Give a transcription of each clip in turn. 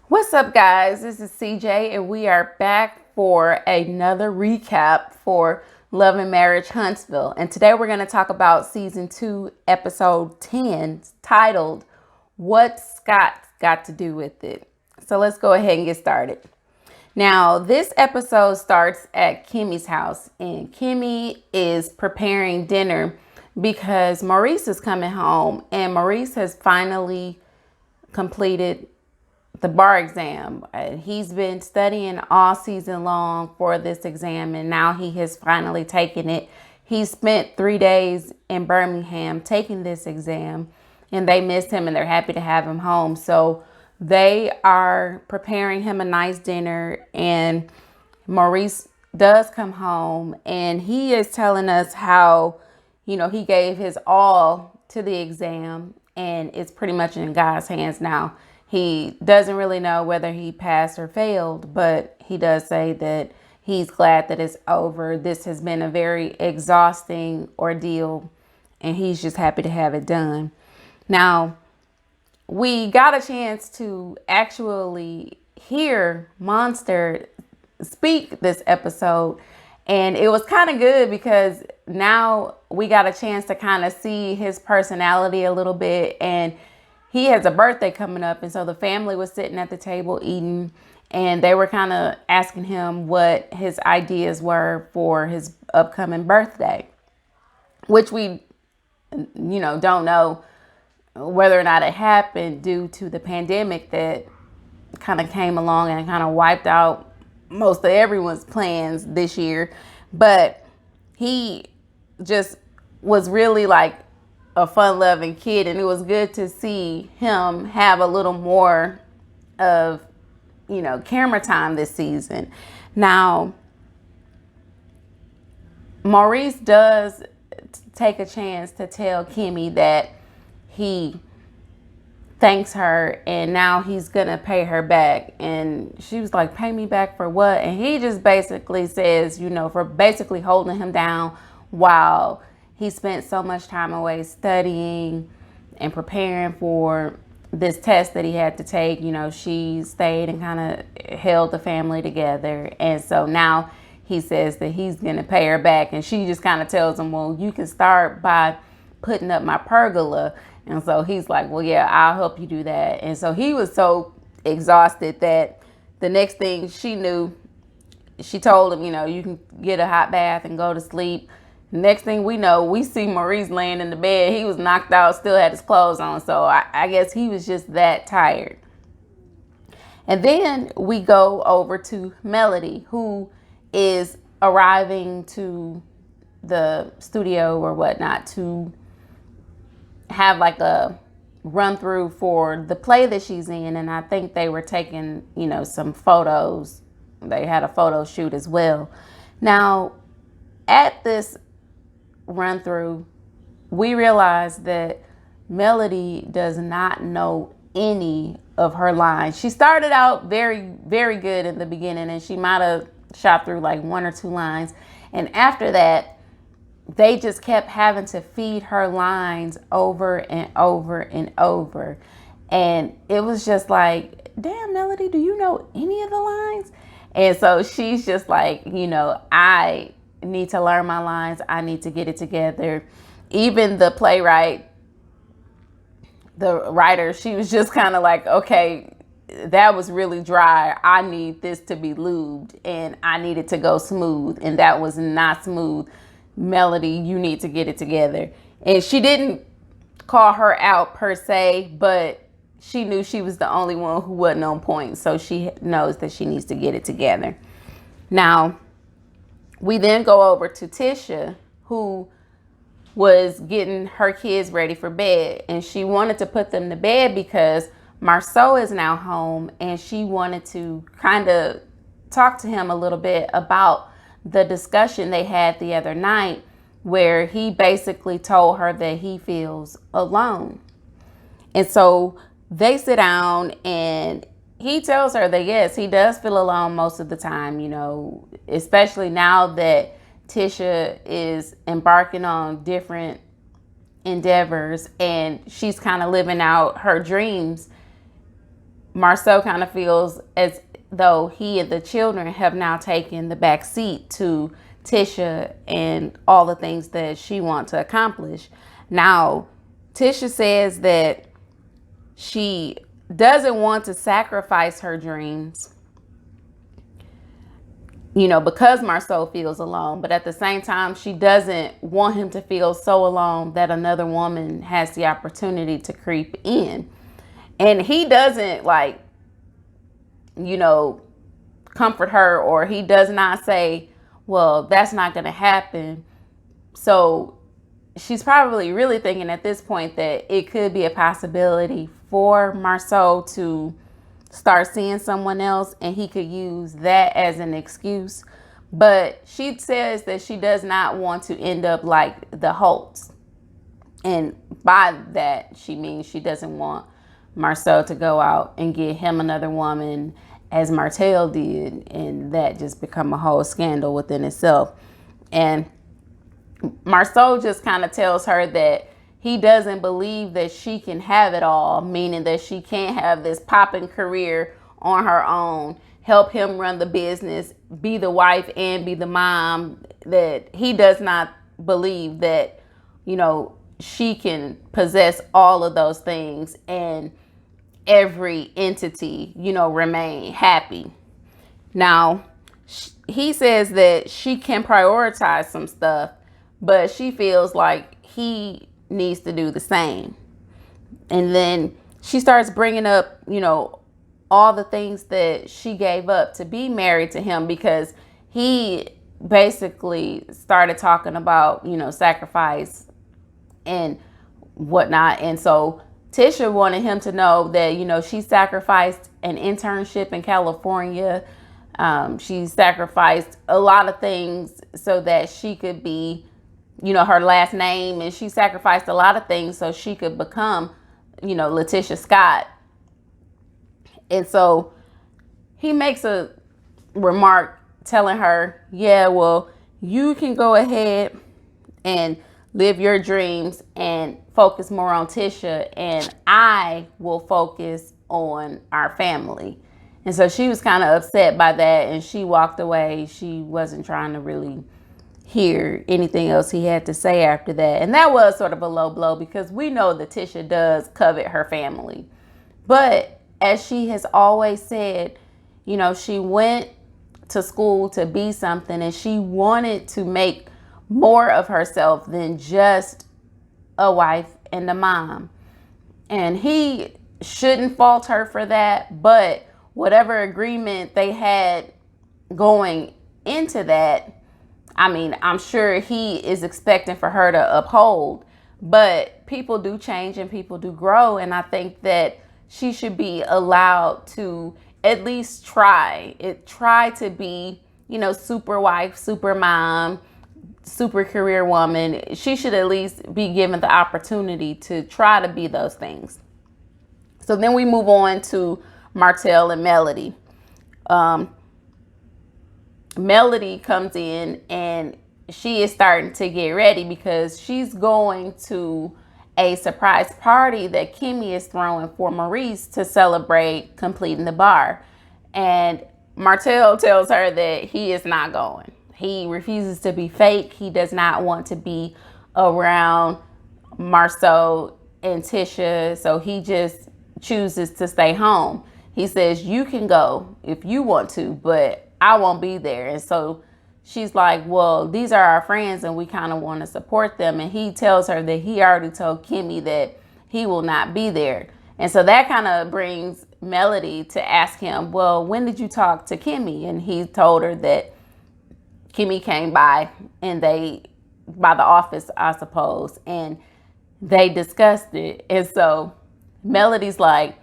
What's up, guys? This is CJ, and we are back for another recap for Love and Marriage Huntsville. And today we're going to talk about season 2, episode 10, titled What Scott's Got to Do with It. So let's go ahead and get started. Now, this episode starts at Kimmy's house, and Kimmy is preparing dinner because Maurice is coming home, and Maurice has finally completed the bar exam. He's been studying all season long for this exam, and now he has finally taken it. He spent 3 days in Birmingham taking this exam, and they miss him and they're happy to have him home. So they are preparing him a nice dinner, and Maurice does come home, and he is telling us how, he gave his all to the exam, and it's pretty much in God's hands now. He doesn't really know whether he passed or failed, but he does say that he's glad that it's over. This has been a very exhausting ordeal, and he's just happy to have it done. Now, we got a chance to actually hear Monster speak this episode, and it was kind of good because now we got a chance to kind of see his personality a little bit. And he has a birthday coming up, and so the family was sitting at the table eating, and they were kind of asking him what his ideas were for his upcoming birthday, which we don't know whether or not it happened due to the pandemic that kind of came along and kind of wiped out most of everyone's plans this year. But he just was really like a fun-loving kid, and it was good to see him have a little more of, camera time this season. Now, Maurice does take a chance to tell Kimmy that he thanks her, and now he's gonna pay her back. And she was like, pay me back for what? And he just basically says, for basically holding him down while he spent so much time away studying and preparing for this test that he had to take. She stayed and kind of held the family together, and so now he says that he's gonna pay her back. And she just kind of tells him, well, you can start by putting up my pergola. And so he's like, well, yeah, I'll help you do that. And so he was so exhausted that the next thing she knew, she told him, you can get a hot bath and go to sleep. Next thing we know, we see Maurice laying in the bed. He was knocked out, still had his clothes on. So I guess he was just that tired. And then we go over to Melody, who is arriving to the studio or whatnot to have like a run through for the play that she's in. And I think they were taking, some photos. They had a photo shoot as well. Now, at this run through, we realized that Melody does not know any of her lines. She started out very, very good in the beginning, and she might have shot through like 1 or 2 lines. And after that, they just kept having to feed her lines over and over and over. And it was just like, damn, Melody, do you know any of the lines? And so she's just like, I need to learn my lines. I need to get it together. Even the playwright, the writer, she was just kind of like, okay, that was really dry. I need this to be lubed, and I need it to go smooth. And that was not smooth. Melody, you need to get it together. And she didn't call her out per se, but she knew she was the only one who wasn't on point. So she knows that she needs to get it together. Now, we then go over to Tisha, who was getting her kids ready for bed. And she wanted to put them to bed because Marsau is now home, and she wanted to kind of talk to him a little bit about the discussion they had the other night, where he basically told her that he feels alone. And so they sit down, and he tells her that yes, he does feel alone most of the time, especially now that Tisha is embarking on different endeavors and she's kind of living out her dreams. Marsau kind of feels as though he and the children have now taken the back seat to Tisha and all the things that she wants to accomplish. Now, Tisha says that she doesn't want to sacrifice her dreams, because Marsau feels alone. But at the same time, she doesn't want him to feel so alone that another woman has the opportunity to creep in. And he doesn't comfort her, or he does not say, well, that's not going to happen. So she's probably really thinking at this point that it could be a possibility for Marsau to start seeing someone else, and he could use that as an excuse. But she says that she does not want to end up like the Holts. And by that, she means she doesn't want Marsau to go out and get him another woman as Martell did, and that just become a whole scandal within itself. And Marsau just kind of tells her that he doesn't believe that she can have it all, meaning that she can't have this popping career on her own, help him run the business, be the wife and be the mom. That he does not believe that, she can possess all of those things and every entity, remain happy. Now, he says that she can prioritize some stuff, but she feels like he needs to do the same. And then she starts bringing up, all the things that she gave up to be married to him, because he basically started talking about, sacrifice and whatnot. And so Tisha wanted him to know that, she sacrificed an internship in California. She sacrificed a lot of things so that she could be, her last name. And she sacrificed a lot of things so she could become, Letitia Scott. And so he makes a remark telling her, yeah, well, you can go ahead and live your dreams and focus more on Tisha, and I will focus on our family. And so she was kind of upset by that, and she walked away. She wasn't trying to really hear anything else he had to say after that. And that was sort of a low blow, because we know that Tisha does covet her family. But as she has always said, she went to school to be something, and she wanted to make more of herself than just a wife and a mom. And he shouldn't fault her for that, but whatever agreement they had going into that, I'm sure he is expecting for her to uphold. But people do change and people do grow, and I think that she should be allowed to at least try to be, super wife, super mom, super career woman. She should at least be given the opportunity to try to be those things. So then we move on to Martell and Melody. Melody comes in and she is starting to get ready, because she's going to a surprise party that Kimmy is throwing for Maurice to celebrate completing the bar. And Martell tells her that he is not going. He refuses to be fake. He does not want to be around Marsau and Tisha, so he just chooses to stay home. He says, you can go if you want to, but I won't be there. And so she's like, well, these are our friends and we kind of want to support them. And he tells her that he already told Kimmy that he will not be there. And so that kind of brings Melody to ask him, well, when did you talk to Kimmy? And he told her that Kimmy came by by the office, I suppose, and they discussed it. And so Melody's like,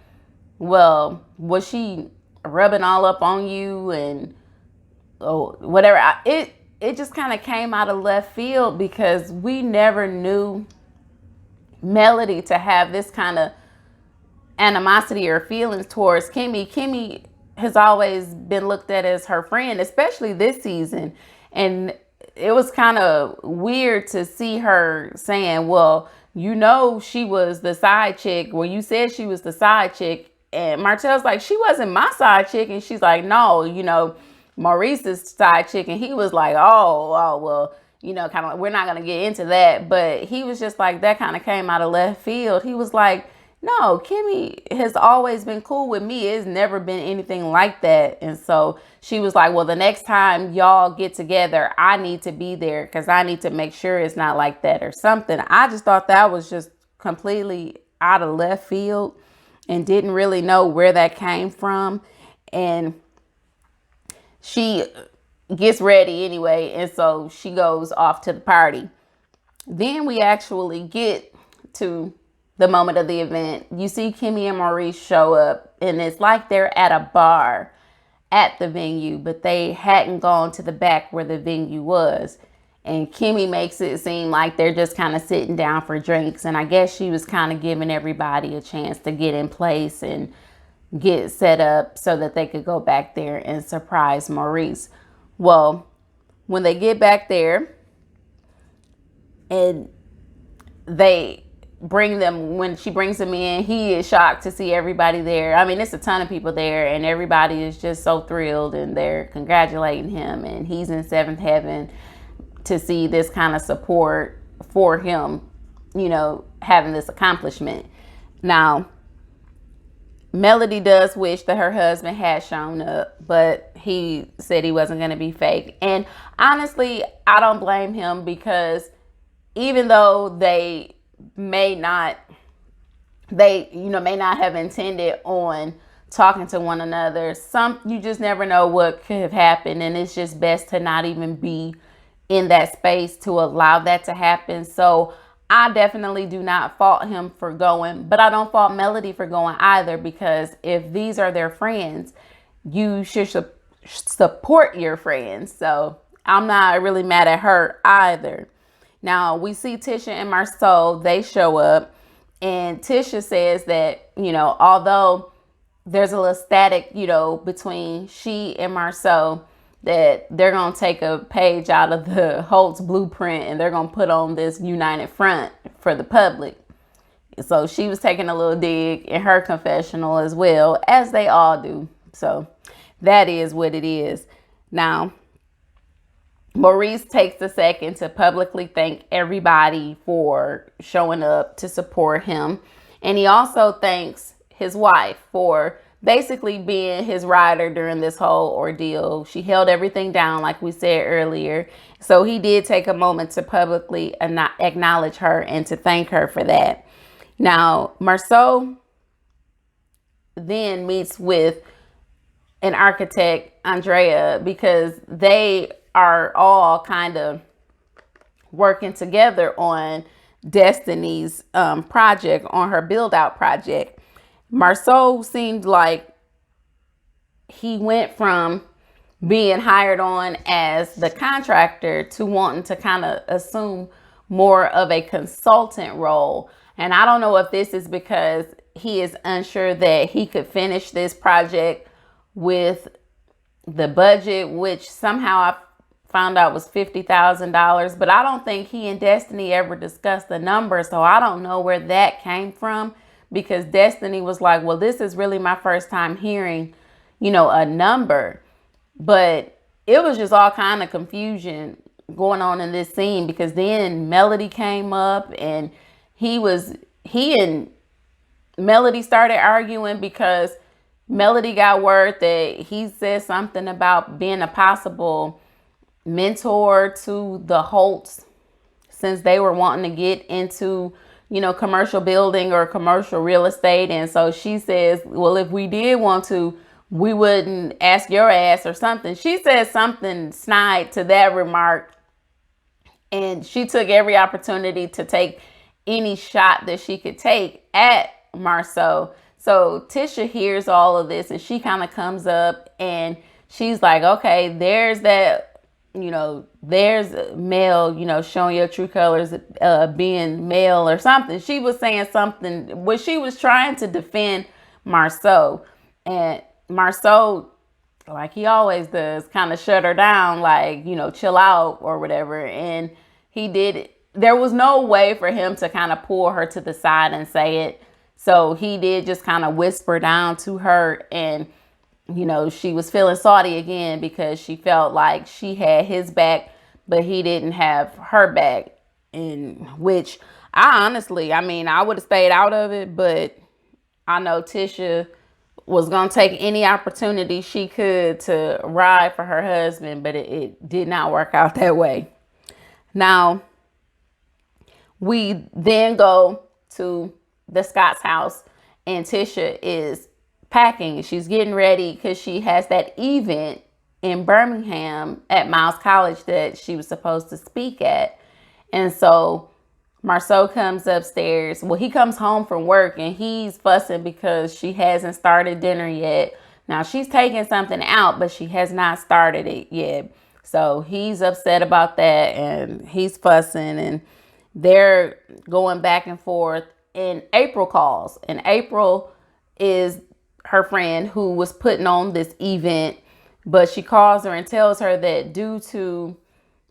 well, was she rubbing all up on you and whatever? It just kind of came out of left field, because we never knew Melody to have this kind of animosity or feelings towards Kimmy. Kimmy has always been looked at as her friend, especially this season. And it was kind of weird to see her saying, well, she was the side chick. Well, you said she was the side chick And Martell's like, she wasn't my side chick. And she's like, no, Maurice's side chick. And he was like, oh, well, kind of like, we're not going to get into that. But he was just like, that kind of came out of left field. He was like, no, Kimmy has always been cool with me. It's never been anything like that. And so she was like, well, the next time y'all get together, I need to be there because I need to make sure it's not like that or something. I just thought that was just completely out of left field and didn't really know where that came from. And she gets ready anyway. And so she goes off to the party. Then we actually get to the moment of the event. You see Kimmy and Maurice show up, and it's like they're at a bar at the venue, but they hadn't gone to the back where the venue was. And Kimmy makes it seem like they're just kind of sitting down for drinks. And I guess she was kind of giving everybody a chance to get in place and get set up so that they could go back there and surprise Maurice. Well, when they get back there and when she brings him in, he is shocked to see everybody there. I mean, it's a ton of people there, and everybody is just so thrilled, and they're congratulating him, and he's in seventh heaven to see this kind of support for him, having this accomplishment. Now, Melody does wish that her husband had shown up, but he said he wasn't going to be fake. And honestly, I don't blame him, because even though they may not have intended on talking to one another, you just never know what could have happened, and it's just best to not even be in that space to allow that to happen. So I definitely do not fault him for going, but I don't fault Melody for going either, because if these are their friends, you should support your friends. So I'm not really mad at her either. Now, we see Tisha and Marsau, they show up, and Tisha says that, although there's a little static, between she and Marsau, that they're going to take a page out of the Holtz blueprint and they're going to put on this united front for the public. So she was taking a little dig in her confessional as well, as they all do. So that is what it is. Now, Maurice takes a second to publicly thank everybody for showing up to support him. And he also thanks his wife for basically being his rider during this whole ordeal. She held everything down, like we said earlier. So he did take a moment to publicly acknowledge her and to thank her for that. Now, Marsau then meets with an architect, Andrea, because they are all kind of working together on Destiny's project, on her build out project. Marsau seemed like he went from being hired on as the contractor to wanting to kind of assume more of a consultant role. And I don't know if this is because he is unsure that he could finish this project with the budget, which somehow I found out was $50,000, but I don't think he and Destiny ever discussed the number. So I don't know where that came from, because Destiny was like, well, this is really my first time hearing, a number. But it was just all kind of confusion going on in this scene, because then Melody came up and he and Melody started arguing, because Melody got word that he said something about being a possible mentor to the Holtz, since they were wanting to get into, commercial building or commercial real estate. And so she says, well, if we did want to, we wouldn't ask your ass or something. She said something snide to that remark. And she took every opportunity to take any shot that she could take at Marsau. So Tisha hears all of this and she kind of comes up and she's like, okay, there's that, there's male, showing your true colors, being male or something. She was saying something where she was trying to defend Marsau, and Marsau, like he always does, kind of shut her down, like, chill out or whatever. And he did it. There was no way for him to kind of pull her to the side and say it So he did just kind of whisper down to her, and she was feeling salty again because she felt like she had his back, but he didn't have her back. In which I would have stayed out of it, but I know Tisha was going to take any opportunity she could to ride for her husband, but it did not work out that way. Now, we then go to the Scott's house, and Tisha is packing. She's getting ready because she has that event in Birmingham at Miles College that she was supposed to speak at. And so Marsau comes upstairs. Well, he comes home from work and he's fussing because she hasn't started dinner yet. Now she's taking something out, but she has not started it yet. So he's upset about that and he's fussing, and they're going back and forth. And April calls, and April is her friend who was putting on this event, but she calls her and tells her that due to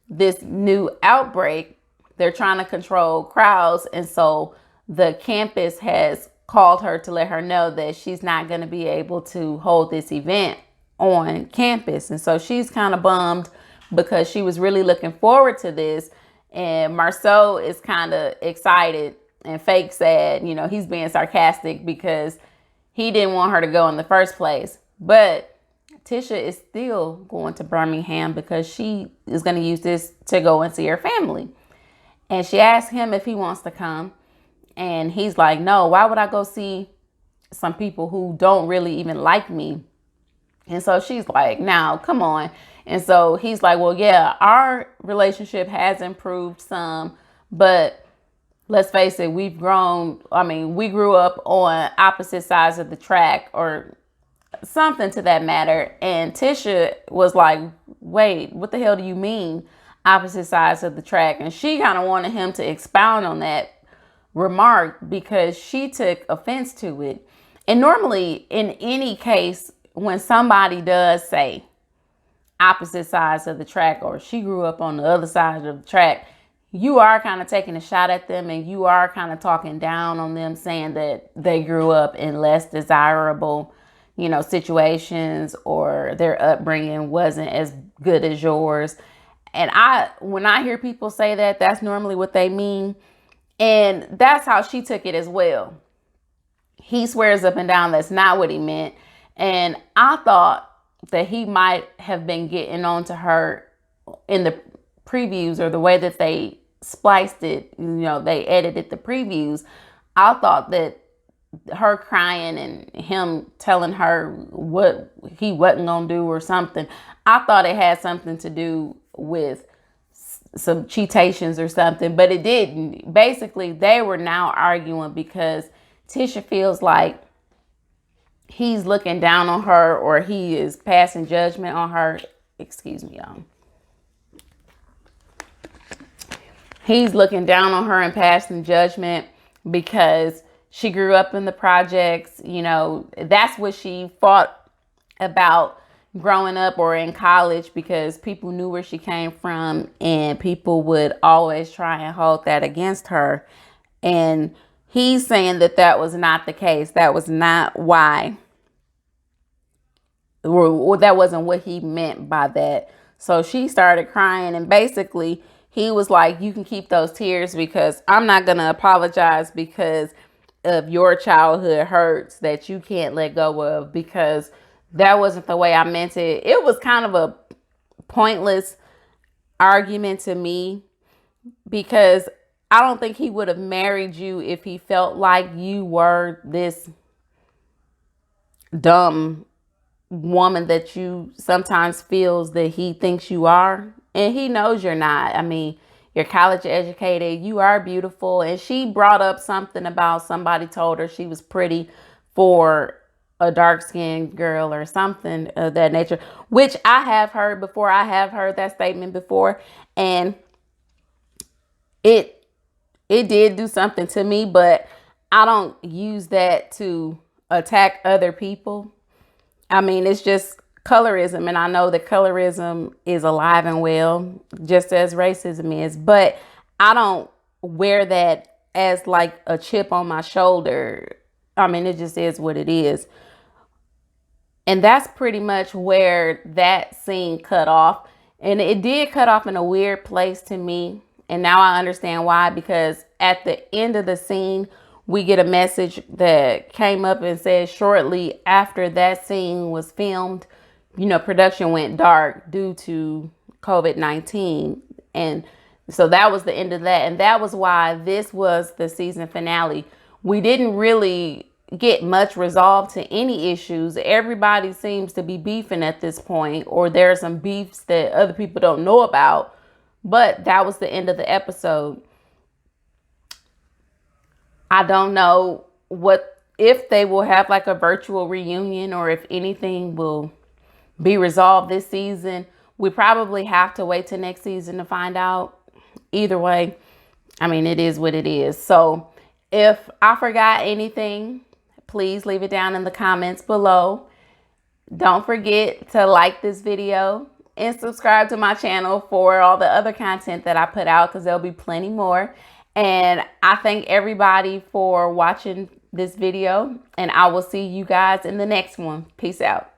this new outbreak, they're trying to control crowds. And so the campus has called her to let her know that she's not going to be able to hold this event on campus. And so she's kind of bummed because she was really looking forward to this. And Marsau is kind of excited and fake sad. He's being sarcastic because he didn't want her to go in the first place. But Tisha is still going to Birmingham because she is going to use this to go and see her family. And she asked him if he wants to come. And he's like, no, why would I go see some people who don't really even like me? And so she's like, now, come on. And so he's like, well, yeah, our relationship has improved some, but let's face it, we've grown. We grew up on opposite sides of the track or something to that matter. And Tisha was like, wait, what the hell do you mean opposite sides of the track? And she kind of wanted him to expound on that remark because she took offense to it. And normally in any case, when somebody does say opposite sides of the track, or she grew up on the other side of the track, you are kind of taking a shot at them, and you are kind of talking down on them, saying that they grew up in less desirable, situations, or their upbringing wasn't as good as yours. And when I hear people say that, that's normally what they mean. And that's how she took it as well. He swears up and down that's not what he meant. And I thought that he might have been getting on to her in the previews, or the way that they spliced it, they edited the previews. I thought that her crying and him telling her what he wasn't gonna do or something, I thought it had something to do with some cheatations or something, but it didn't. Basically, they were now arguing because Tisha feels like he's looking down on her, or he is passing judgment on her. Excuse me, y'all. He's looking down on her and passing judgment because she grew up in the projects. That's what she fought about growing up or in college, because people knew where she came from and people would always try and hold that against her. And he's saying that that was not the case. That was not why, or that wasn't what he meant by that. So she started crying, and basically he was like, you can keep those tears because I'm not going to apologize because of your childhood hurts that you can't let go of, because that wasn't the way I meant it. It was kind of a pointless argument to me, because I don't think he would have married you if he felt like you were this dumb woman that you sometimes feels that he thinks you are. And he knows you're not. You're college educated. You are beautiful. And she brought up something about somebody told her she was pretty for a dark-skinned girl or something of that nature, which I have heard before. I have heard that statement before. And it did do something to me, but I don't use that to attack other people. It's just colorism, and I know that colorism is alive and well, just as racism is, but I don't wear that as like a chip on my shoulder I mean, it just is what it is. And that's pretty much where that scene cut off. And it did cut off in a weird place to me. And now I understand why, because at the end of the scene, we get a message that came up and said shortly after that scene was filmed, production went dark due to COVID-19. And so that was the end of that. And that was why this was the season finale. We didn't really get much resolved to any issues. Everybody seems to be beefing at this point, or there are some beefs that other people don't know about. But that was the end of the episode. I don't know if they will have like a virtual reunion, or if anything will be resolved this season. We probably have to wait till next season to find out. Either way, I mean, it is what it is. So if I forgot anything, please leave it down in the comments below. Don't forget to like this video and subscribe to my channel for all the other content that I put out, because there'll be plenty more. And I thank everybody for watching this video, and I will see you guys in the next one. Peace out.